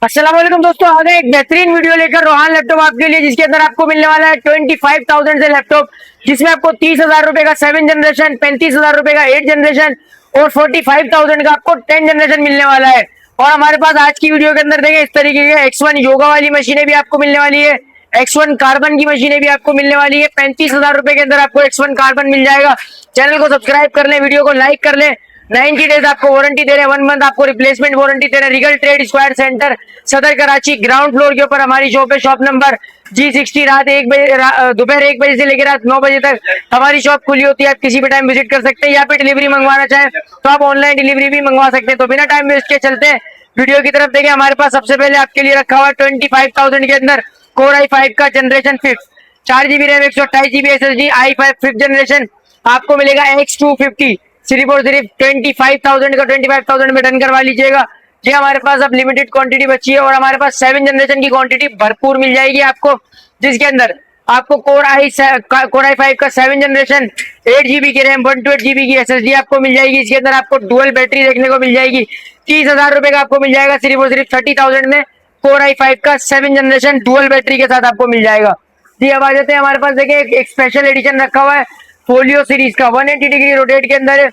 अस्सलाम वालेकुम दोस्तों, आ गए एक बेहतरीन वीडियो लेकर रोहान लैपटॉप आपके लिए, जिसके अंदर आपको मिलने वाला है 25,000 से लैपटॉप, जिसमें आपको 30,000 रुपए का 7 जनरेशन, 35,000 रुपए का 8 जनरेशन और 45,000 का आपको 10 जनरेशन मिलने वाला है। और हमारे पास आज की वीडियो के अंदर देखें इस तरीके के X1 योगा वाली मशीनें भी आपको मिलने वाली है, X1 कार्बन की मशीनें भी आपको मिलने वाली है। 35,000 रुपए के अंदर आपको X1 कार्बन मिल जाएगा। चैनल को सब्सक्राइब कर ले, वीडियो को लाइक कर ले। 90 डेज आपको वारंटी दे रहे हैं, 1 मंथ आपको रिप्लेसमेंट वारंटी दे रहे हैं। रिगल ट्रेड स्क्वायर सेंटर, सदर कराची, ग्राउंड फ्लोर के ऊपर हमारी शॉप है। Shop number G60। रात 1 बजे, दोपहर 1 बजे से लेकर रात 9 बजे तक हमारी शॉप खुली होती है। आप किसी भी टाइम विजिट कर सकते हैं। यहाँ पे डिलीवरी मंगवाना चाहें तो आप ऑनलाइन डिलीवरी भी मंगवा सकते हैं। तो बिना टाइम वेस्ट के चलते हैं वीडियो की तरफ। देखिए हमारे पास सबसे पहले आपके लिए रखा हुआ 25,000 के अंदर कोर i5 का generation 5, 4 GB RAM, 128 GB SSD, i5 5th generation आपको मिलेगा। X250 सिर्फ और सिर्फ 25,000 का 25,000 में डन करवा लीजिएगा। जी हमारे पास अब लिमिटेड क्वांटिटी बची है और हमारे पास 7 जनरेशन की क्वांटिटी भरपूर मिल जाएगी आपको, जिसके अंदर आपको कोर i5 का 7 जनरेशन, 8 GB की रैम, 128 GB की SSD आपको मिल जाएगी। इसके अंदर आपको डुअल बैटरी देखने को मिल जाएगी। 30,000 रुपए का आपको मिल जाएगा सिर्फ और सिर्फ 30,000 में। कोर i5 का 7 जनरेशन डुअल बैटरी के साथ आपको मिल जाएगा। जी अब आ जाते हैं हमारे पास। देखिए एक स्पेशल एडिशन रखा हुआ है फोलियो सीरीज का, 180 डिग्री रोटेट के अंदर है।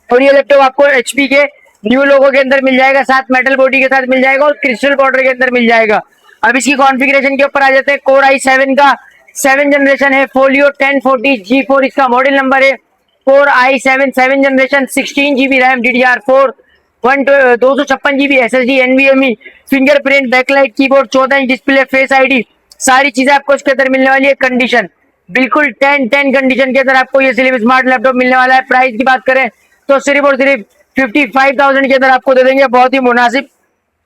और ये लैपटॉप आपको HP के न्यू लोगो के अंदर मिल जाएगा, साथ मेटल बॉडी के साथ मिल जाएगा और क्रिस्टल बॉर्डर के अंदर मिल जाएगा। अब इसकी कॉन्फ़िगरेशन के ऊपर आ जाते हैं। कोर i7 का 7 जनरेशन है, फोलियो 1040 G4 इसका मॉडल नंबर है। Core i7 7 generation, 16 GB RAM, DDR4, 256 GB SSD, NVMe, fingerprint, backlight keyboard, 14 inch display, face ID, सारी चीजें आपको इसके अंदर मिलने वाली है। कंडीशन बिल्कुल 10 कंडीशन के अंदर आपको ये स्लिम स्मार्ट लैपटॉप मिलने वाला है। प्राइस की बात करें तो सिर्फ और सिर्फ 55,000 के अंदर आपको दे देंगे। बहुत ही मुनासिब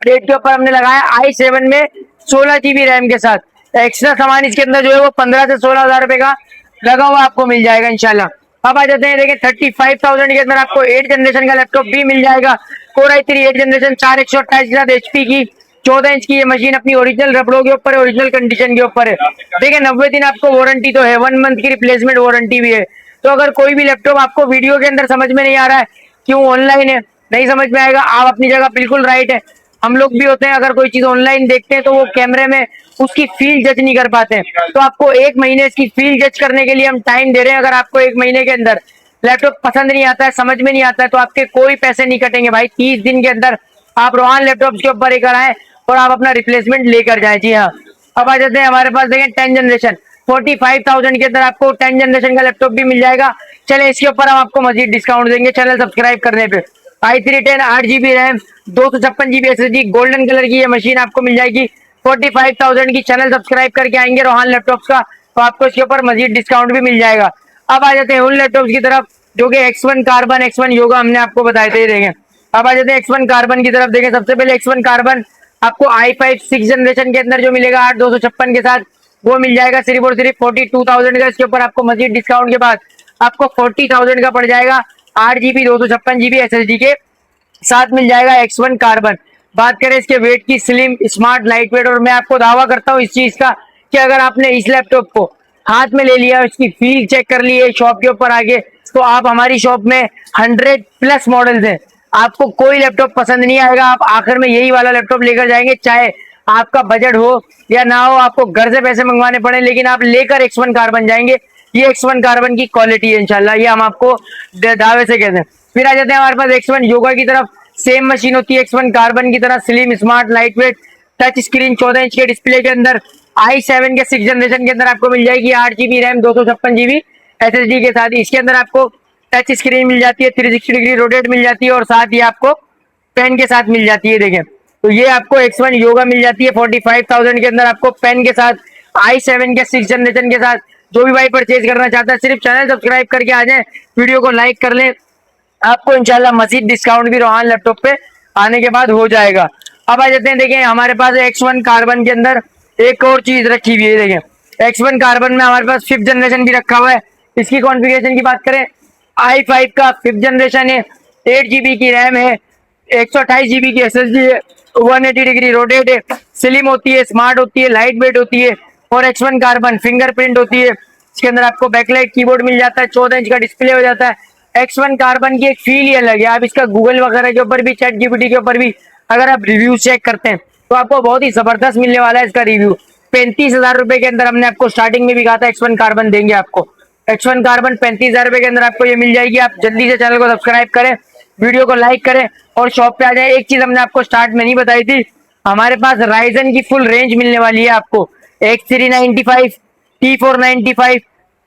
रेट के ऊपर हमने लगाया। i7 में 16 GB रैम के साथ एक्स्ट्रा सामान इसके अंदर जो है वो 15 से 16,000 रुपए का लगा हुआ आपको मिल जाएगा इंशाल्लाह। अब आ जाते हैं, देखिए 35,000 के अंदर आपको 8 जनरेशन का लैपटॉप भी मिल जाएगा। कोर i3 8 जनरेशन, 4 128 के साथ HP की 14 इंच की ये मशीन अपनी ओरिजिनल रबड़ों के ऊपर है, ओरिजिनल कंडीशन के ऊपर है। देखिए 90 दिन आपको वारंटी तो है, 1 मंथ की रिप्लेसमेंट वारंटी भी है। तो अगर कोई भी लैपटॉप आपको वीडियो के अंदर समझ में नहीं आ रहा है क्यों ऑनलाइन है, नहीं समझ में आएगा, आप अपनी जगह बिल्कुल राइट है। हम लोग भी होते हैं, अगर कोई चीज ऑनलाइन देखते हैं तो वो कैमरे में उसकी फील जज नहीं कर पाते हैं। तो आपको 1 महीने इसकी फील जज करने के लिए हम टाइम दे रहे हैं। अगर आपको 1 महीने के अंदर लैपटॉप पसंद नहीं आता है, समझ में नहीं आता है, तो आपके कोई पैसे नहीं कटेंगे भाई। 30 दिन के अंदर आप रोहान लैपटॉप के ऊपर लेकर आए और आप अपना रिप्लेसमेंट लेकर जाए। जी हाँ, अब आ जाते हैं हमारे पास। देखें 10 जनरेशन, 45,000 के अंदर आपको 10 जनरेशन का लैपटॉप भी मिल जाएगा। चले इसके ऊपर हम आपको मजीद डिस्काउंट देंगे चैनल सब्सक्राइब करने पे। i3 10 8 GB RAM, 256 GB SSD, golden colour की ये मशीन आपको मिल जाएगी 45,000 की। चैनल सब्सक्राइब करके आएंगे रोहान लैपटॉप्स का तो आपको इसके ऊपर मजीद डिस्काउंट भी मिल जाएगा। अब आ जाते हैं उन लैपटॉप्स की तरफ जो कि X1 कार्बन, X1 योगा हमने आपको बताए थे। देखें अब आ जाते हैं X1 कार्बन की तरफ। देखें सबसे पहले X1 कार्बन आपको i5 6 जनरेशन के अंदर जो मिलेगा 8 256 के साथ, वो मिल जाएगा सिर्फ और सिर्फ 42,000 का। इसके ऊपर आपको मजीद डिस्काउंट के बाद आपको 40,000 का पड़ जाएगा। 8 GB 256 GB SSD के साथ मिल जाएगा X1 कार्बन। बात करें इसके वेट की, स्लिम स्मार्ट लाइट वेट, और मैं आपको दावा करता हूँ इस चीज का कि अगर आपने इस लैपटॉप को हाथ में ले लिया, इसकी फील चेक कर ली है शॉप के ऊपर आगे, तो आप हमारी शॉप में 100+ मॉडल्स हैं, आपको कोई लैपटॉप पसंद नहीं आएगा। आप आखिर में यही वाला लैपटॉप लेकर जाएंगे, चाहे आपका बजट हो या ना हो, आपको घर से पैसे मंगवाने पड़े, लेकिन आप लेकर X1 कार्बन जाएंगे। ये X1 कार्बन की क्वालिटी है इंशाल्लाह, ये हम आपको दावे से कहते हैं। फिर आ जाते हैं हमारे पास X1 योगा की तरफ। सेम मशीन होती है X1 कार्बन की तरह, slim smart light weight, touch screen, 14 inch के डिस्प्ले के अंदर i7 के 6 जनरेशन के अंदर आपको मिल जाएगी। 8 GB रैम, 256 GB SSD के साथ। इसके अंदर आपको टच स्क्रीन मिल जाती है, 360 डिग्री रोटेट मिल जाती है और साथ ही आपको पेन के साथ मिल जाती है। देखें तो ये आपको X1 योगा मिल जाती है 45,000 के अंदर आपको पेन के साथ, i7 के 6 जनरेशन के साथ। जो भी भाई परचेज करना चाहता है सिर्फ चैनल सब्सक्राइब करके आ जाए, वीडियो को लाइक कर लें, आपको इंशाल्लाह मजीद डिस्काउंट भी रोहान लैपटॉप पे आने के बाद हो जाएगा। अब आ जाते हैं, देखें हमारे पास X1 कार्बन के अंदर एक और चीज रखी हुई है। देखें X1 कार्बन में हमारे पास 5th जनरेशन भी रखा हुआ है। इसकी कॉन्फ़िगरेशन की बात करें, i5 का 5th जनरेशन है, 8 GB की रैम है, 128 GB की SSD है, 180 डिग्री रोटेट है, स्लिम होती है, स्मार्ट होती है, लाइट वेट होती है और X1 कार्बन फिंगरप्रिंट होती है। इसके अंदर आपको बैकलाइट कीबोर्ड मिल जाता है, 14 इंच का डिस्प्ले हो जाता है। X1 कार्बन की एक फील ही अलग है। आप इसका गूगल वगैरह के ऊपर भी, चैट GPT के ऊपर भी अगर आप रिव्यू चेक करते हैं तो आपको बहुत ही जबरदस्त मिलने वाला है इसका रिव्यू। 35,000 रुपए के अंदर हमने आपको स्टार्टिंग में भी कहा था X1 कार्बन देंगे आपको। X1 कार्बन 35,000 रुपए के अंदर आपको ये मिल जाएगी। आप जल्दी से चैनल को सब्सक्राइब करें, वीडियो को लाइक करें और शॉप पे आ जाए। एक चीज हमने आपको स्टार्ट में नहीं बताई थी, हमारे पास राइजन की फुल रेंज मिलने वाली है आपको। X395, T495,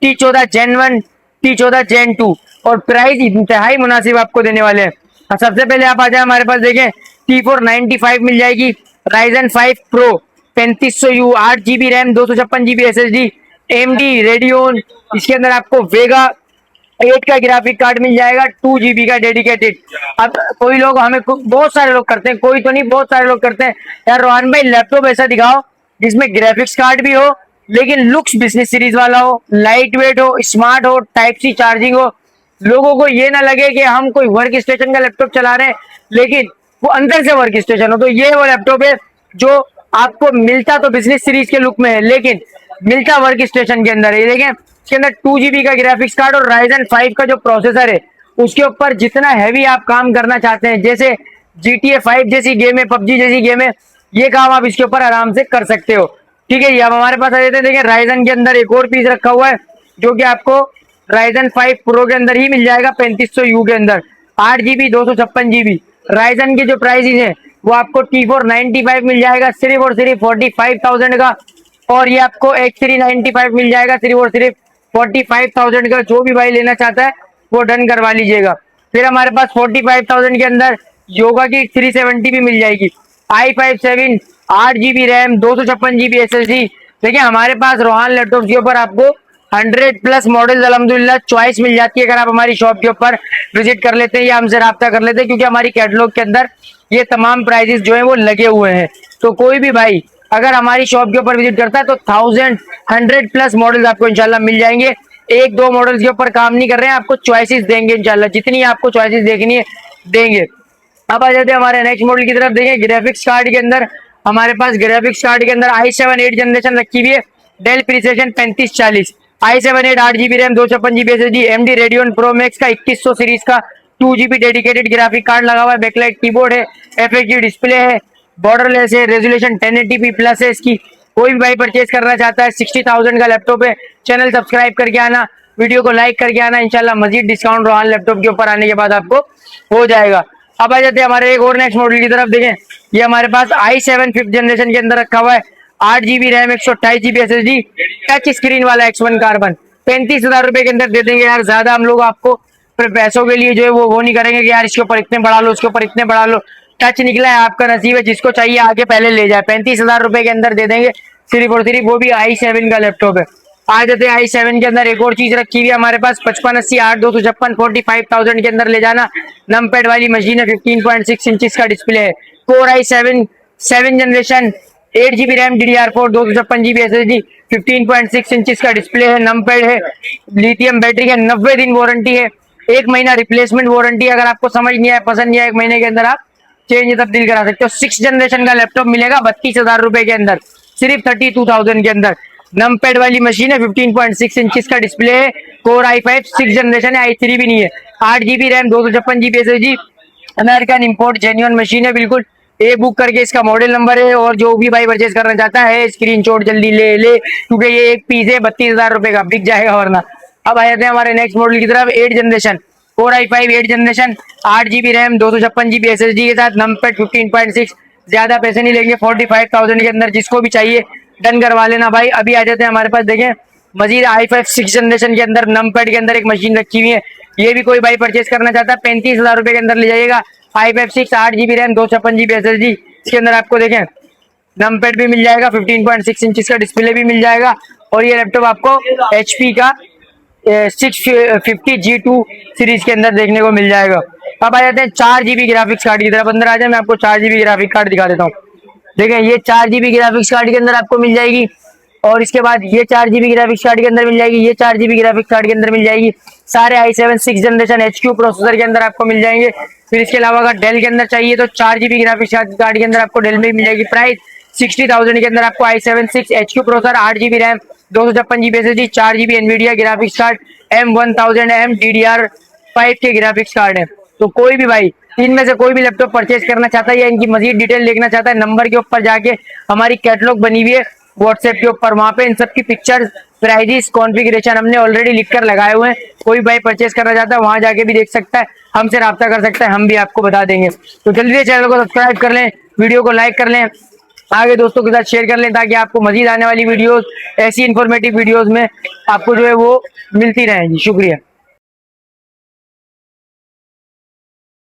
T14 Gen 1, T14 Gen 2 और प्राइस इंतहाई मुनासिब आपको देने वाले हैं। सबसे पहले आप आ जाए हमारे पास, देखें T495 मिल जाएगी Ryzen 5 pro 3500U, 8 GB RAM, 256 GB SSD, AMD radian. इसके अंदर आपको वेगा 8 का ग्राफिक कार्ड मिल जाएगा, 2 GB का डेडिकेटेड। अब कोई लोग हमें बहुत सारे लोग करते हैं, कोई तो नहीं बहुत सारे लोग करते हैं, यार रोहन भाई लैपटॉप ऐसा दिखाओ जिसमें ग्राफिक्स कार्ड भी हो लेकिन लुक्स बिजनेस सीरीज वाला हो, लाइट वेट हो, स्मार्ट हो, टाइप सी चार्जिंग हो, लोगों को ये ना लगे कि हम कोई वर्क स्टेशन का लैपटॉप चला रहे हैं लेकिन वो अंदर से वर्क स्टेशन हो। तो ये वो लैपटॉप है जो आपको मिलता तो बिजनेस सीरीज के लुक में है लेकिन मिलता वर्क स्टेशन के अंदर है। देखें इसके अंदर 2 GB का ग्राफिक्स कार्ड और राइजन 5 का जो प्रोसेसर है उसके ऊपर जितना हैवी आप काम करना चाहते हैं, जैसे GTA 5 जैसी गेम है, PUBG जैसी गेम है, ये काम आप इसके ऊपर आराम से कर सकते हो। ठीक है, ये अब हमारे पास आ जाते हैं। देखिए राइजन के अंदर एक और पीस रखा हुआ है जो कि आपको राइजन 5 प्रो के अंदर ही मिल जाएगा 3500U के अंदर, 8 GB 256 GB। राइजन के जो प्राइसेस है वो आपको T495 मिल जाएगा सिर्फ और सिर्फ 45,000 का, और ये आपको X395 मिल जाएगा सिर्फ और सिर्फ 45,000 का। जो भी भाई लेना चाहता है वो डन करवा लीजिएगा। फिर हमारे पास 45,000 के अंदर योगा की 370 भी मिल जाएगी, i5 7, 8 GB RAM, 256 GB SSD। देखिए हमारे पास रोहान लैपटॉप के ऊपर आपको 100+ मॉडल अल्हम्दुलिल्लाह चॉइस मिल जाती है अगर आप हमारी शॉप के ऊपर विजिट कर लेते हैं या हमसे रब्ता कर लेते हैं, क्योंकि हमारी कैटलॉग के अंदर ये तमाम प्राइजेस जो है वो लगे हुए हैं। तो कोई भी भाई अगर हमारी शॉप के ऊपर विजिट करता है तो 100+ मॉडल्स आपको इंशाल्लाह मिल जाएंगे। एक दो मॉडल्स के ऊपर काम नहीं कर रहे हैं, आपको चॉइसेस देंगे इंशाल्लाह, जितनी आपको चॉइसेस देखनी है देंगे। अब आ जाते हैं हमारे नेक्स्ट मॉडल की तरफ। देखें ग्राफिक्स कार्ड के अंदर हमारे पास ग्राफिक्स कार्ड के अंदर i7 8 जनरेशन रखी हुई है, Dell precision 3540, i7 8 8 GB RAM, 256 GB SSD, AMD Radeon pro max का 2100 सीरीज का 2 GB डेडिकेटेड ग्राफिक कार्ड लगा हुआ है, बैकलाइट कीबोर्ड है, FHD डिस्प्ले है, बॉर्डरलेस है, रेजोल्यूशन 1080p प्लस है इसकी। कोई भी भाई परचेज करना चाहता है 60,000 का लैपटॉप है, चैनल सब्सक्राइब करके आना, वीडियो को लाइक करके आना, इंशाल्लाह मजीद डिस्काउंट रोहान लैपटॉप के ऊपर आने के बाद आपको हो जाएगा। अब आ जाते हैं हमारे एक और नेक्स्ट मॉडल की तरफ। देखें ये हमारे पास i7 5th जनरेशन के अंदर रखा हुआ है, 8 GB RAM, 128 GB SSD, touch screen वाला X1 कार्बन। 35,000 रुपए के अंदर दे देंगे यार, ज्यादा हम लोग आपको पैसों के लिए जो है वो नहीं करेंगे कि यार इसके ऊपर इतने बढ़ा लो, उसके ऊपर इतने बढ़ा लो। टच निकला है, आपका नसीब है, जिसको चाहिए आगे पहले ले जाए। 35,000 रुपए के अंदर दे देंगे सिर्फ और सिर्फ, वो भी i7 का लैपटॉप है। आ जाते हैं i7 के अंदर एक और चीज रखी हुई है हमारे पास, 5580 8 256 45,000 के अंदर ले जाना। नमपैड वाली मशीन है, 15.6 इंचेस का डिस्प्ले है, core i7 7 generation, 8 GB RAM, DDR4, 256 GB SSD, 15.6 inches का डिस्प्ले है, नमपैड है, लिथियम बैटरी है, 90 दिन वारंटी है, 1 महीना रिप्लेसमेंट वारंटी है। अगर आपको समझ नहीं आया, पसंद नहीं आया, 1 महीने के अंदर आप चेंज तब्दील करा सकते हो। 6 जनरेशन का लैपटॉप मिलेगा 32,000 रुपए के अंदर, सिर्फ 32,000 के अंदर। नमपैड वाली मशीन है, 15.6 इंचेस का डिस्प्ले है, कोर i5 6 जनरेशन है, i3 भी नहीं है, 8 GB RAM, 256 GB SSD, American import genuine machine है बिल्कुल। ए बुक करके इसका मॉडल नंबर है, और जो भी भाई परचेज करना चाहता है स्क्रीनशॉट जल्दी ले ले, क्योंकि ये एक पीस है 32,000 रुपए का, बिक जाएगा वरना। अब आ जाते हैं हमारे नेक्स्ट मॉडल की तरफ, 8 generation, core i5 8 generation, 8 GB RAM, 256 GB SSD के साथ, नमपैड 15.6। ज्यादा पैसे नहीं लेंगे, 45,000 के अंदर जिसको भी चाहिए डन करवा लेना भाई। अभी आ जाते हैं हमारे पास, देखें मजीद i5 6 जनरेशन के अंदर नमपैड के अंदर एक मशीन रखी हुई है, ये भी कोई भाई परचेज करना चाहता है 35,000 रुपए के अंदर ले जाइएगा। i5 6 8 GB RAM, 256 GB SSD, इसके अंदर आपको देखें नमपैड भी मिल जाएगा, 15.6 इंचेस का डिस्प्ले भी मिल जाएगा, और ये लैपटॉप आपको HP का 650 G2 सीरीज के अंदर देखने को मिल जाएगा। अब आ जाते हैं 4 GB ग्राफिक्स कार्ड की तरफ। अंदर आ जाए, मैं आपको 4 GB ग्राफिक कार्ड दिखा देता हूँ। देखें ये 4 GB ग्राफिक्स कार्ड के अंदर आपको मिल जाएगी, और इसके बाद ये 4 GB ग्राफिक्स कार्ड के अंदर मिल जाएगी, ये 4 GB ग्राफिक्स कार्ड के अंदर मिल जाएगी, सारे i7 6 जनरेशन HQ प्रोसेसर के अंदर आपको मिल जाएंगे। फिर इसके अलावा अगर डेल के अंदर चाहिए तो 4 GB ग्राफिक्स कार्ड के अंदर आपको डेल में मिल जाएगी। प्राइस 60,000 के अंदर आपको i7 6 HQ processor, 8 GB RAM, 256 GB SSD, 4 GB Nvidia graphics card, M1000M DDR5 के ग्राफिक्स कार्ड है। तो कोई भी भाई तीन में से कोई भी लैपटॉप परचेज करना चाहता है या इनकी मजीद डिटेल देखना चाहता है, नंबर के ऊपर जाके हमारी कैटलॉग बनी हुई है व्हाट्सएप के ऊपर, वहां पे इन सब की पिक्चर्स, प्राइजेस, कॉन्फ़िगरेशन हमने ऑलरेडी लिख कर लगाए हुए हैं। कोई भाई परचेज करना चाहता है वहां जाके भी देख सकता है, हमसे राब्ता कर सकता है, हम भी आपको बता देंगे। तो जल्दी से चैनल को सब्सक्राइब कर लें, वीडियो को लाइक कर लें, आगे दोस्तों के साथ शेयर कर लें, ताकि आपको मजीद आने वाली वीडियोस, ऐसी इंफॉर्मेटिव वीडियोस में आपको जो है वो मिलती रहेगी। शुक्रिया।